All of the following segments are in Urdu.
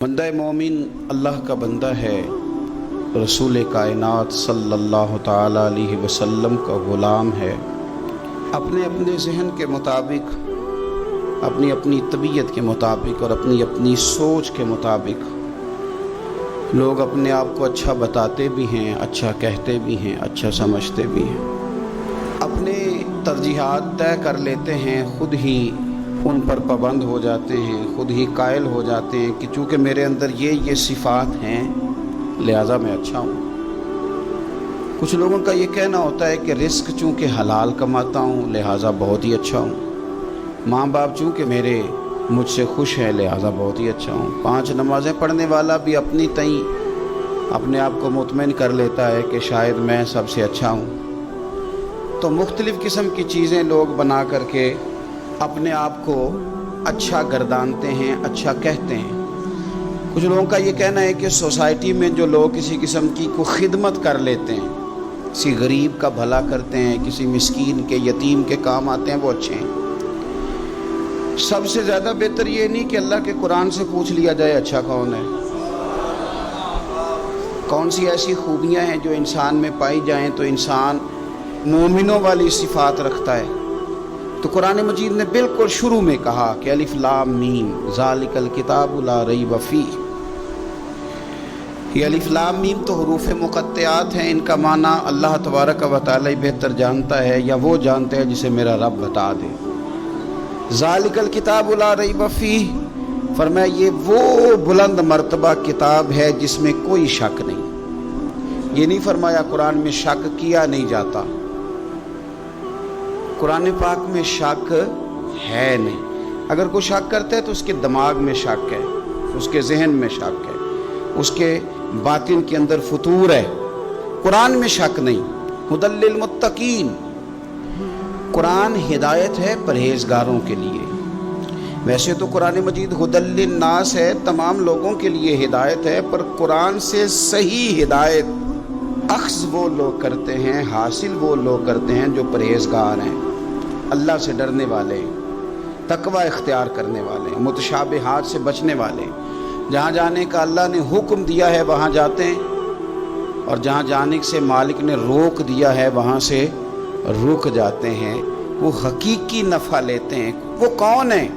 بندہ مومن اللہ کا بندہ ہے، رسول کائنات صلی اللہ تعالیٰ علیہ وسلم کا غلام ہے۔ اپنے اپنے ذہن کے مطابق، اپنی اپنی طبیعت کے مطابق اور اپنی اپنی سوچ کے مطابق لوگ اپنے آپ کو اچھا بتاتے بھی ہیں، اچھا کہتے بھی ہیں، اچھا سمجھتے بھی ہیں، اپنے ترجیحات طے کر لیتے ہیں، خود ہی ان پر پابند ہو جاتے ہیں، خود ہی قائل ہو جاتے ہیں کہ چونکہ میرے اندر یہ صفات ہیں لہٰذا میں اچھا ہوں۔ کچھ لوگوں کا یہ کہنا ہوتا ہے کہ رزق چونکہ حلال کماتا ہوں لہٰذا بہت ہی اچھا ہوں، ماں باپ چونکہ میرے مجھ سے خوش ہیں لہٰذا بہت ہی اچھا ہوں۔ 5 نمازیں پڑھنے والا بھی اپنی تئیں اپنے آپ کو مطمئن کر لیتا ہے کہ شاید میں سب سے اچھا ہوں۔ تو مختلف قسم کی چیزیں لوگ بنا کر کے اپنے آپ کو اچھا گردانتے ہیں، اچھا کہتے ہیں۔ کچھ لوگوں کا یہ کہنا ہے کہ سوسائٹی میں جو لوگ کسی قسم کی کو خدمت کر لیتے ہیں، کسی غریب کا بھلا کرتے ہیں، کسی مسکین کے یتیم کے کام آتے ہیں، وہ اچھے ہیں۔ سب سے زیادہ بہتر یہ نہیں کہ اللہ کے قرآن سے پوچھ لیا جائے اچھا کون ہے، کون سی ایسی خوبیاں ہیں جو انسان میں پائی جائیں تو انسان مومنوں والی صفات رکھتا ہے۔ تو قرآن مجید نے بالکل شروع میں کہا کہ الف لام میم ذالک الکتاب لا ریب فیہ۔ یہ الف لام میم تو حروف مقطعات ہیں، ان کا معنی اللہ تبارک و تعالی بہتر جانتا ہے، یا وہ جانتے ہیں جسے میرا رب بتا دے۔ ذالک الکتاب لا ریب فیہ فرمایا یہ وہ بلند مرتبہ کتاب ہے جس میں کوئی شک نہیں۔ یہ نہیں فرمایا قرآن میں شک کیا نہیں جاتا، قرآن پاک میں شک ہے نہیں۔ اگر کوئی شک کرتا ہے تو اس کے دماغ میں شک ہے، اس کے ذہن میں شک ہے، اس کے باطن کے اندر فطور ہے۔ قرآن میں شک نہیں۔ ھدی للمتقین، قرآن ہدایت ہے پرہیزگاروں کے لیے۔ ویسے تو قرآن مجید ھدی للناس ہے، تمام لوگوں کے لیے ہدایت ہے، پر قرآن سے صحیح ہدایت اخذ وہ لوگ کرتے ہیں، حاصل وہ لوگ کرتے ہیں جو پرہیزگار ہیں، اللہ سے ڈرنے والے، تقوی اختیار کرنے والے، متشابہات سے بچنے والے۔ جہاں جانے کا اللہ نے حکم دیا ہے وہاں جاتے ہیں، اور جہاں جانے سے مالک نے روک دیا ہے وہاں سے رک جاتے ہیں۔ وہ حقیقی نفع لیتے ہیں۔ وہ کون ہیں؟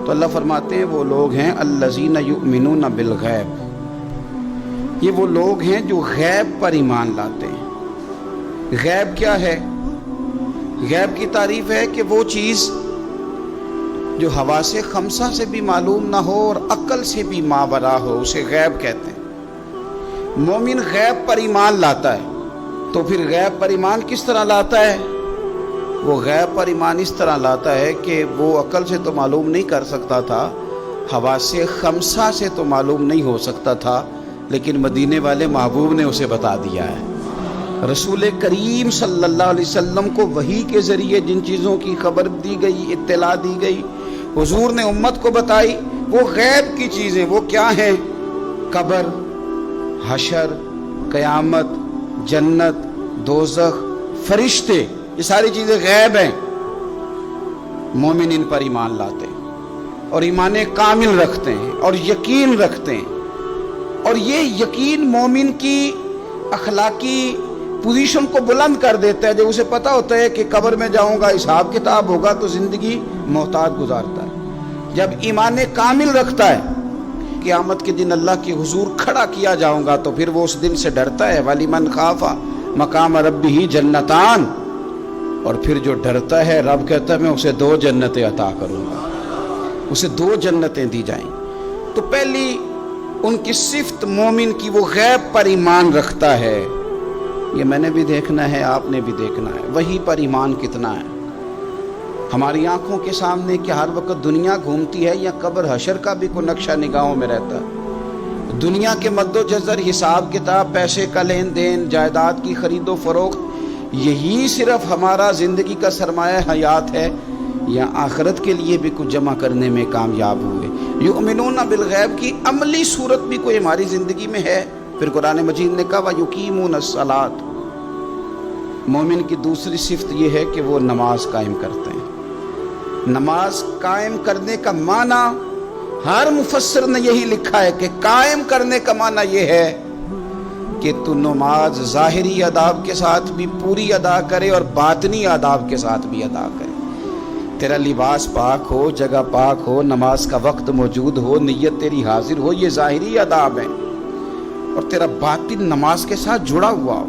تو اللہ فرماتے ہیں وہ لوگ ہیں الذین یؤمنون بالغیب، یہ وہ لوگ ہیں جو غیب پر ایمان لاتے ہیں۔ غیب کیا ہے؟ غیب کی تعریف ہے کہ وہ چیز جو حواس خمسہ سے بھی معلوم نہ ہو اور عقل سے بھی ماوراء ہو، اسے غیب کہتے ہیں۔ مومن غیب پر ایمان لاتا ہے۔ تو پھر غیب پر ایمان کس طرح لاتا ہے؟ وہ غیب پر ایمان اس طرح لاتا ہے کہ وہ عقل سے تو معلوم نہیں کر سکتا تھا، حواس خمسہ سے تو معلوم نہیں ہو سکتا تھا، لیکن مدینے والے محبوب نے اسے بتا دیا ہے۔ رسول کریم صلی اللہ علیہ وسلم کو وحی کے ذریعے جن چیزوں کی خبر دی گئی، اطلاع دی گئی، حضور نے امت کو بتائی، وہ غیب کی چیزیں۔ وہ کیا ہیں؟ قبر، حشر، قیامت، جنت، دوزخ، فرشتے، یہ ساری چیزیں غیب ہیں۔ مومن ان پر ایمان لاتے ہیں اور ایمان کامل رکھتے ہیں اور یقین رکھتے ہیں، اور یہ یقین مومن کی اخلاقی پوزیشن کو بلند کر دیتا ہے۔ جب اسے پتہ ہوتا ہے کہ قبر میں جاؤں گا، حساب کتاب ہوگا، تو زندگی محتاط گزارتا ہے۔ جب ایمان کامل رکھتا ہے، قیامت کے دن اللہ کے حضور کھڑا کیا جاؤں گا، تو پھر وہ اس دن سے ڈرتا ہے۔ وَلِمَنْ خَافَ مَقَامَ رَبِّهِ جَنَّتَانِ، اور پھر جو ڈرتا ہے رب کہتا ہے میں اسے 2 جنتیں عطا کروں گا، اسے 2 جنتیں دی جائیں۔ تو پہلی ان کی صفت مومن کی، وہ غیب پر ایمان رکھتا ہے۔ یہ میں نے بھی دیکھنا ہے، آپ نے بھی دیکھنا ہے، وہی پر ایمان کتنا ہے۔ ہماری آنکھوں کے سامنے کہ ہر وقت دنیا گھومتی ہے، یا قبر حشر کا بھی کوئی نقشہ نگاہوں میں رہتا ہے؟ دنیا کے مد و جزر، حساب کتاب، پیسے کا لین دین، جائیداد کی خرید و فروخت، یہی صرف ہمارا زندگی کا سرمایہ حیات ہے، یا آخرت کے لیے بھی کچھ جمع کرنے میں کامیاب ہوئے؟ یؤمنون بالغیب کی عملی صورت بھی کوئی ہماری زندگی میں ہے؟ پھر قرآن مجید نے کہا وَيُقِيمُونَ الصَّلَاةَ، مومن کی دوسری صفت یہ ہے کہ وہ نماز قائم کرتے ہیں۔ نماز قائم کرنے کا معنی ہر مفسر نے یہی لکھا ہے کہ قائم کرنے کا معنی یہ ہے کہ تو نماز ظاہری آداب کے ساتھ بھی پوری ادا کرے اور باطنی آداب کے ساتھ بھی ادا کرے. تیرا لباس پاک ہو، جگہ پاک ہو، نماز کا وقت موجود ہو، نیت تیری حاضر ہو، یہ ظاہری آداب ہیں، اور تیرا باطن نماز کے ساتھ جڑا ہوا ہو.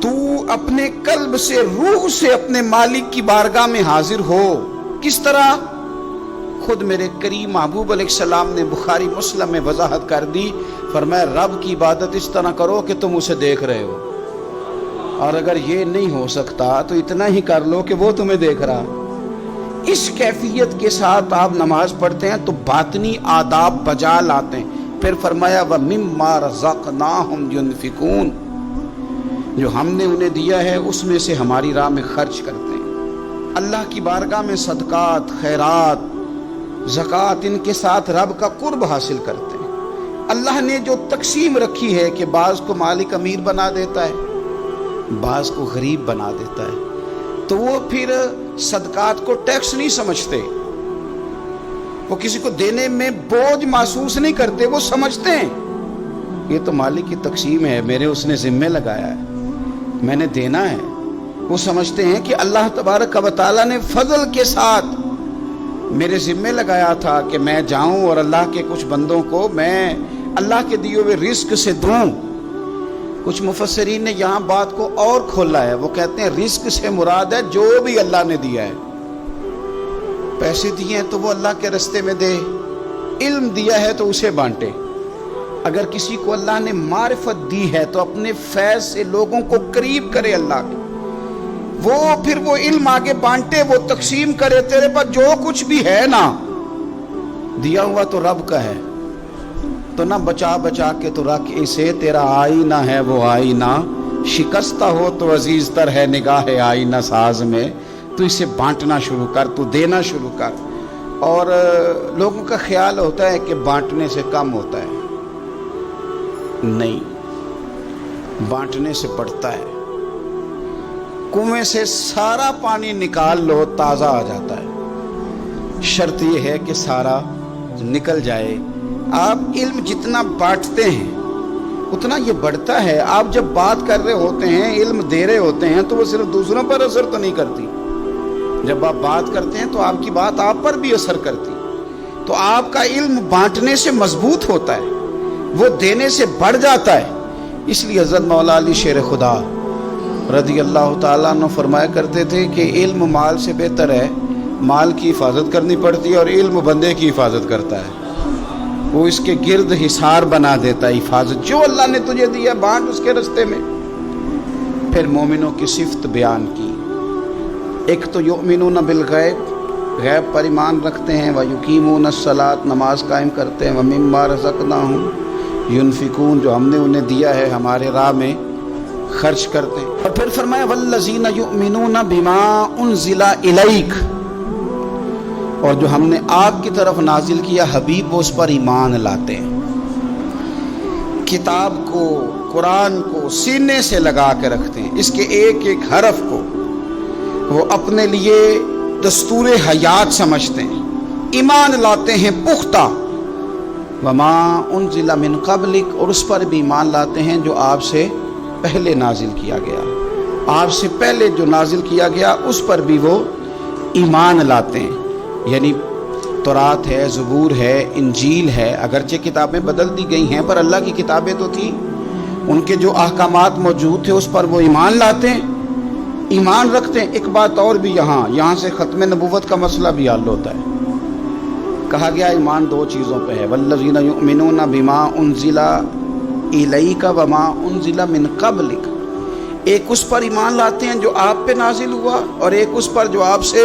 تو اپنے قلب سے، روح سے اپنے مالک کی بارگاہ میں حاضر ہو. کس طرح؟ خود میرے کریم محبوب علیہ السلام نے بخاری مسلم میں وضاحت کر دی. فرمایا رب کی عبادت اس طرح کرو کہ تم اسے دیکھ رہے ہو، اور اگر یہ نہیں ہو سکتا تو اتنا ہی کر لو کہ وہ تمہیں دیکھ رہا. اس کیفیت کے ساتھ آپ نماز پڑھتے ہیں تو باطنی آداب بجا لاتے ہیں. پھر فرمایا وَمِمَّا رَزَقْنَاهُمْ يُنْفِقُونَ، جو ہم نے انہیں دیا ہے اس میں سے ہماری راہ میں خرچ کرتے ہیں. اللہ کی بارگاہ میں صدقات، خیرات، زکوٰۃ، ان کے ساتھ رب کا قرب حاصل کرتے ہیں. اللہ نے جو تقسیم رکھی ہے کہ بعض کو مالک امیر بنا دیتا ہے، بعض کو غریب بنا دیتا ہے، تو وہ پھر صدقات کو ٹیکس نہیں سمجھتے، وہ کسی کو دینے میں بوجھ محسوس نہیں کرتے. وہ سمجھتے ہیں یہ تو مالک کی تقسیم ہے، میرے اس نے ذمہ لگایا ہے، میں نے دینا ہے. وہ سمجھتے ہیں کہ اللہ تبارک و تعالیٰ نے فضل کے ساتھ میرے ذمہ لگایا تھا کہ میں جاؤں اور اللہ کے کچھ بندوں کو میں اللہ کے دیے ہوئے رزق سے دوں. کچھ مفسرین نے یہاں بات کو اور کھولا ہے. وہ کہتے ہیں رزق سے مراد ہے جو بھی اللہ نے دیا ہے. پیسے دیے ہیں تو وہ اللہ کے رستے میں دے، علم دیا ہے تو اسے بانٹے. اگر کسی کو اللہ نے معرفت دی ہے تو اپنے فیض سے لوگوں کو قریب کرے اللہ کے، وہ پھر وہ علم آگے بانٹے، وہ تقسیم کرے. تیرے پاس جو کچھ بھی ہے نا، دیا ہوا تو رب کا ہے، تو نہ بچا بچا کے تو رکھ اسے. تیرا آئینہ ہے وہ آئینہ، شکستہ ہو تو عزیز تر ہے نگاہ آئینہ ساز میں. تو اسے بانٹنا شروع کر، تو دینا شروع کر. اور لوگوں کا خیال ہوتا ہے کہ بانٹنے سے کم ہوتا ہے. نہیں، بانٹنے سے بڑھتا ہے. کنویں سے سارا پانی نکال لو تازہ آ جاتا ہے، شرط یہ ہے کہ سارا نکل جائے. آپ علم جتنا بانٹتے ہیں اتنا یہ بڑھتا ہے. آپ جب بات کر رہے ہوتے ہیں، علم دے رہے ہوتے ہیں، تو وہ صرف دوسروں پر اثر تو نہیں کرتی. جب آپ بات کرتے ہیں تو آپ کی بات آپ پر بھی اثر کرتی. تو آپ کا علم بانٹنے سے مضبوط ہوتا ہے، وہ دینے سے بڑھ جاتا ہے. اس لیے حضرت مولا علی شیر خدا رضی اللہ تعالیٰ عنہ فرمایا کرتے تھے کہ علم مال سے بہتر ہے. مال کی حفاظت کرنی پڑتی ہے اور علم بندے کی حفاظت کرتا ہے. وہ اس کے گرد حصار بنا دیتا ہے. حفاظت جو اللہ نے تجھے دیا بانٹ اس کے رستے میں. پھر مومنوں کی صفت بیان کی. ایک تو یؤمنون بالغیب، غیب پر ایمان رکھتے ہیں. وَيُقِيمُونَ الصَّلَاةَ، نماز قائم کرتے ہیں. وَمِمَّا رَزَقْنَاهُمْ يُنْفِقُونَ، جو ہم نے انہیں دیا ہے ہمارے راہ میں خرچ کرتے ہیں. اور پھر فرمایا وَالَّذِينَ يُؤْمِنُونَ بِمَا أُنزِلَ إِلَيْكَ، اور جو ہم نے آپ کی طرف نازل کیا حبیب، وہ اس پر ایمان لاتے ہیں. کتاب کو، قرآن کو سینے سے لگا کے رکھتے ہیں. اس کے ایک ایک حرف کو وہ اپنے لیے دستور حیات سمجھتے ہیں. ایمان لاتے ہیں پختہ. وما انزل من قبلک، اور اس پر بھی ایمان لاتے ہیں جو آپ سے پہلے نازل کیا گیا. آپ سے پہلے جو نازل کیا گیا اس پر بھی وہ ایمان لاتے ہیں. یعنی تورات ہے، زبور ہے، انجیل ہے. اگرچہ کتابیں بدل دی گئی ہیں پر اللہ کی کتابیں تو تھیں. ان کے جو احکامات موجود تھے اس پر وہ ایمان لاتے ہیں، ایمان رکھتے ہیں. ایک بات اور بھی یہاں سے ختم نبوت کا مسئلہ بھی حل ہوتا ہے. کہا گیا ایمان دو چیزوں پہ ہے. والذین یؤمنون بما انزل الیک وما انزل من قبلک. ایک اس پر ایمان لاتے ہیں جو آپ پہ نازل ہوا، اور ایک اس پر جو آپ سے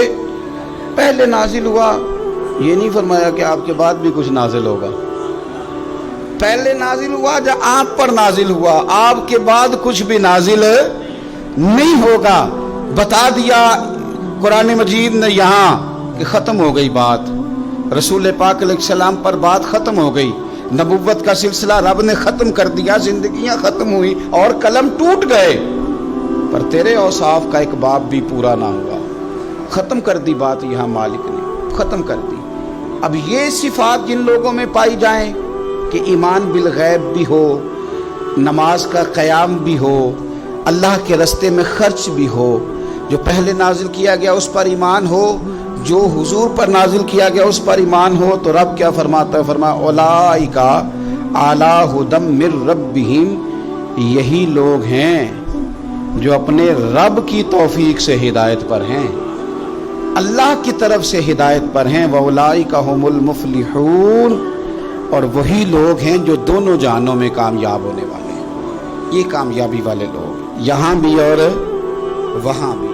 پہلے نازل ہوا. یہ نہیں فرمایا کہ آپ کے بعد بھی کچھ نازل ہوگا. پہلے نازل ہوا جو آپ پر نازل ہوا، آپ کے بعد کچھ بھی نازل نہیں ہوگا. بتا دیا قرآن مجید نے یہاں کہ ختم ہو گئی بات. رسول پاک علیہ السلام پر بات ختم ہو گئی. نبوت کا سلسلہ رب نے ختم کر دیا. زندگیاں ختم ہوئی اور قلم ٹوٹ گئے، پر تیرے اوصاف کا ایک باب بھی پورا نہ ہوا. ختم کر دی بات. یہاں مالک نے ختم کر دی. اب یہ صفات جن لوگوں میں پائی جائیں کہ ایمان بالغیب بھی ہو، نماز کا قیام بھی ہو، اللہ کے راستے میں خرچ بھی ہو، جو پہلے نازل کیا گیا اس پر ایمان ہو، جو حضور پر نازل کیا گیا اس پر ایمان ہو، تو رب کیا فرماتا ہے؟ فرمایا اولئک علی ھدی من ربہم، یہی لوگ ہیں جو اپنے رب کی توفیق سے ہدایت پر ہیں، اللہ کی طرف سے ہدایت پر ہیں۔ وَأُولَٰئِکَ هُمُ الْمُفْلِحُونَ، اور وہی لوگ ہیں جو دونوں جہانوں میں کامیاب ہونے والے ہیں۔ یہ کامیابی والے لوگ یہاں بھی اور وہاں بھی۔